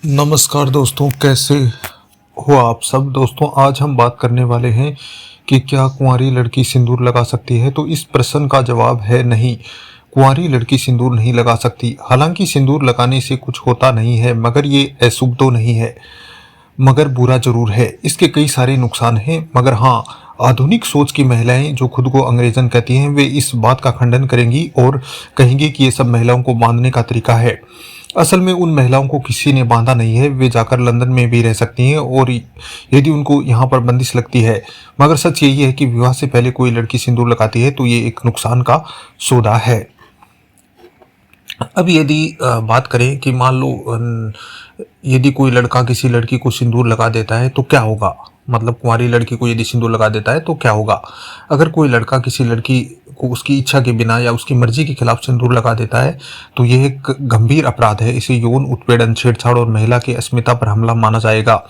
नमस्कार दोस्तों, कैसे हो आप सब। दोस्तों, आज हम बात करने वाले हैं कि क्या कुंवारी लड़की सिंदूर लगा सकती है। तो इस प्रश्न का जवाब है नहीं। कुंवारी लड़की सिंदूर नहीं लगा सकती। हालांकि सिंदूर लगाने से कुछ होता नहीं है, मगर ये अशुभ तो नहीं है, मगर बुरा जरूर है। इसके कई सारे नुकसान हैं। मगर हाँ, आधुनिक सोच की महिलाएं जो खुद को अंग्रेजन कहती हैं, वे इस बात का खंडन करेंगी और कहेंगी कि ये सब महिलाओं को बांधने का तरीका है। असल में उन महिलाओं को किसी ने बांधा नहीं है। वे जाकर लंदन में भी रह सकती हैं और यदि उनको यहाँ पर बंदिश लगती है। मगर सच यही है कि विवाह से पहले कोई लड़की सिंदूर लगाती है तो ये एक नुकसान का सौदा है। अब यदि बात करें कि मान लो यदि कोई लड़का किसी लड़की को सिंदूर लगा देता है तो क्या होगा। मतलब कुंवारी लड़की को यदि सिंदूर लगा देता है तो क्या होगा। अगर कोई लड़का किसी लड़की को उसकी इच्छा के बिना या उसकी मर्जी के खिलाफ सिंदूर लगा देता है तो यह एक गंभीर अपराध है। इसे यौन उत्पीड़न, छेड़छाड़ और महिला की अस्मिता पर हमला माना जाएगा।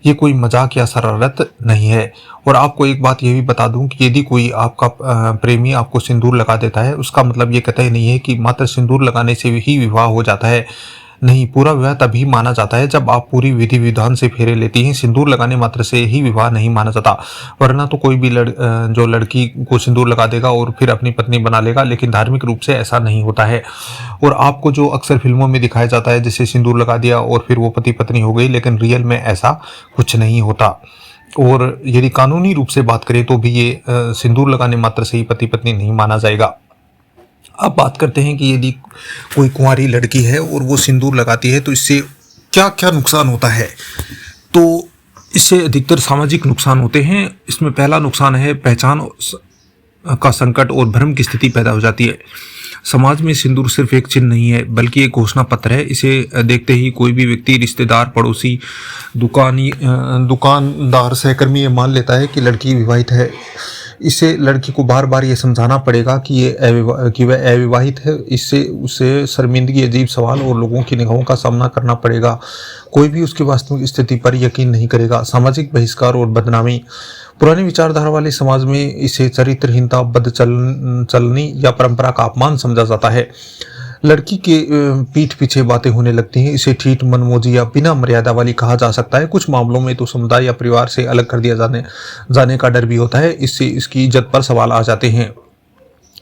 ये कोई मजाक या शरारत नहीं है। और आपको एक बात ये भी बता दूं कि यदि कोई आपका प्रेमी आपको सिंदूर लगा देता है, उसका मतलब ये कतई नहीं है कि मात्र सिंदूर लगाने से ही विवाह हो जाता है। नहीं, पूरा विवाह तभी माना जाता है जब आप पूरी विधि विधान से फेरे लेती हैं। सिंदूर लगाने मात्र से ही विवाह नहीं माना जाता। वरना तो कोई भी जो लड़की को सिंदूर लगा देगा और फिर अपनी पत्नी बना लेगा, लेकिन धार्मिक रूप से ऐसा नहीं होता है। और आपको जो अक्सर फिल्मों में दिखाया जाता है, जैसे सिंदूर लगा दिया और फिर वो पति पत्नी हो गई, लेकिन रियल में ऐसा कुछ नहीं होता। और यदि कानूनी रूप से बात करें तो भी ये सिंदूर लगाने मात्र से ही पति पत्नी नहीं माना जाएगा। अब बात करते हैं कि यदि कोई कुंवारी लड़की है और वो सिंदूर लगाती है तो इससे क्या क्या नुकसान होता है। तो इससे अधिकतर सामाजिक नुकसान होते हैं। इसमें पहला नुकसान है पहचान का संकट और भ्रम की स्थिति पैदा हो जाती है। समाज में सिंदूर सिर्फ एक चिन्ह नहीं है, बल्कि एक घोषणा पत्र है। इसे देखते ही कोई भी व्यक्ति, रिश्तेदार, पड़ोसी, दुकानदार, सहकर्मी ये मान लेता है कि लड़की विवाहित है। इसे लड़की को बार बार ये समझाना पड़ेगा कि वह अविवाहित है। इससे उसे शर्मिंदगी, अजीब सवाल और लोगों की निगाहों का सामना करना पड़ेगा। कोई भी उसकी वास्तविक स्थिति पर यकीन नहीं करेगा। सामाजिक बहिष्कार और बदनामी। पुरानी विचारधारा वाले समाज में इसे चरित्रहीनता, चलनी या परंपरा का अपमान समझा जाता है। लड़की के पीठ पीछे बातें होने लगती हैं। इसे ठीठ, मनमोजी या बिना मर्यादा वाली कहा जा सकता है। कुछ मामलों में तो समुदाय या परिवार से अलग कर दिया जाने का डर भी होता है। इससे इसकी इज्जत पर सवाल आ जाते हैं।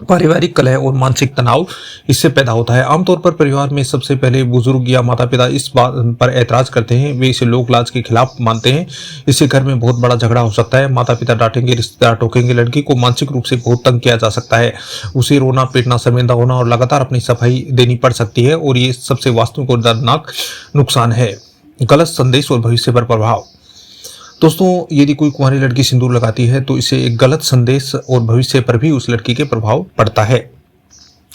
पारिवारिक कलह और मानसिक तनाव इससे पैदा होता है। आमतौर पर परिवार में सबसे पहले बुजुर्ग या माता पिता इस बात पर ऐतराज करते हैं। वे इसे लोक लाज के खिलाफ मानते हैं। इससे घर में बहुत बड़ा झगड़ा हो सकता है। माता पिता डांटेंगे, रिश्तेदार टोकेंगे। लड़की को मानसिक रूप से बहुत तंग किया जा सकता है। उसे रोना पीटना, शर्मिंदा होना और लगातार अपनी सफाई देनी पड़ सकती है। और ये सबसे वास्तविक और दर्दनाक नुकसान है। गलत संदेश और भविष्य पर प्रभाव। दोस्तों, यदि कोई कुंवारी लड़की सिंदूर लगाती है तो इससे एक गलत संदेश और भविष्य पर भी उस लड़की के प्रभाव पड़ता है।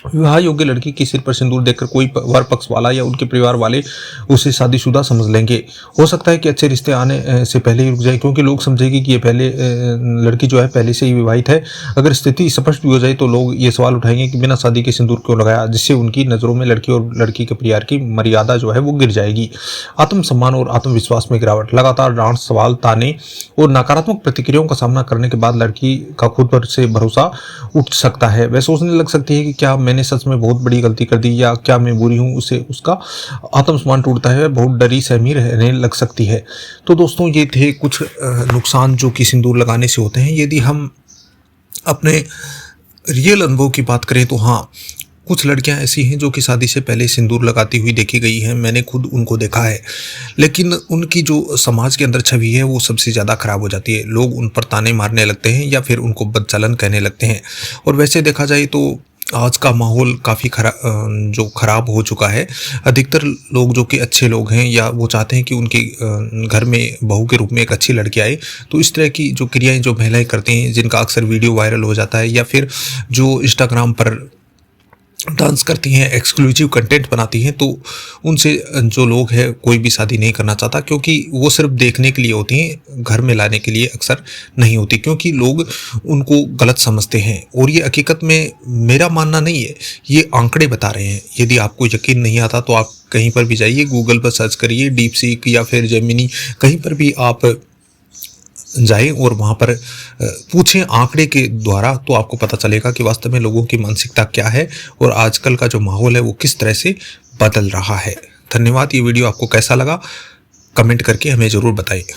विवाह योग्य लड़की के सिर पर सिंदूर देखकर कोई वर पक्ष वाला या उनके परिवार वाले उसे शादीशुदा समझ लेंगे। हो सकता है कि अच्छे रिश्ते आने से पहले ही रुक जाए, क्योंकि लोग समझेंगे कि ये लड़की जो है पहले से ही विवाहित है। अगर स्थिति स्पष्ट भी हो जाए तो लोग ये सवाल उठाएंगे कि बिना शादी के सिंदूर क्यों लगाया, जिससे उनकी नज़रों में लड़की और लड़की के परिवार की मर्यादा जो है वो गिर जाएगी। आत्मसम्मान और आत्मविश्वास में गिरावट। लगातार डांट, सवाल, ताने और नकारात्मक प्रतिक्रियाओं का सामना करने के बाद लड़की का खुद पर से भरोसा उठ सकता है। वह सोचने लग सकती है कि क्या मैंने सच में बहुत बड़ी गलती कर दी या क्या मैं बुरी हूं। उसे उसका आत्मसम्मान टूटता है। बहुत डरी सहमी रहने लग सकती है। तो दोस्तों, ये थे कुछ नुकसान जो कि सिंदूर लगाने से होते हैं। यदि हम अपने रियल अनुभव की बात करें तो हाँ, कुछ लड़कियां ऐसी हैं जो कि शादी से पहले सिंदूर लगाती हुई देखी गई हैं। मैंने खुद उनको देखा है। लेकिन उनकी जो समाज के अंदर छवि है वो सबसे ज़्यादा खराब हो जाती है। लोग उन पर ताने मारने लगते हैं या फिर उनको बदचलन कहने लगते हैं। और वैसे देखा जाए तो आज का माहौल काफ़ी खराब हो चुका है। अधिकतर लोग जो कि अच्छे लोग हैं या वो चाहते हैं कि उनके घर में बहू के रूप में एक अच्छी लड़की आए, तो इस तरह की जो क्रियाएं जो महिलाएं करती हैं, जिनका अक्सर वीडियो वायरल हो जाता है, या फिर जो इंस्टाग्राम पर डांस करती हैं, एक्सक्लूसिव कंटेंट बनाती हैं, तो उनसे जो लोग हैं कोई भी शादी नहीं करना चाहता, क्योंकि वो सिर्फ देखने के लिए होती हैं, घर में लाने के लिए अक्सर नहीं होती, क्योंकि लोग उनको गलत समझते हैं। और ये हकीकत में मेरा मानना नहीं है, ये आंकड़े बता रहे हैं। यदि आपको यकीन नहीं आता तो आप कहीं पर भी जाइए, गूगल पर सर्च करिए, डीप सीक या फिर जेमिनी, कहीं पर भी आप जाएं और वहाँ पर पूछें आंकड़े के द्वारा, तो आपको पता चलेगा कि वास्तव में लोगों की मानसिकता क्या है और आजकल का जो माहौल है वो किस तरह से बदल रहा है। धन्यवाद। ये वीडियो आपको कैसा लगा कमेंट करके हमें ज़रूर बताइए।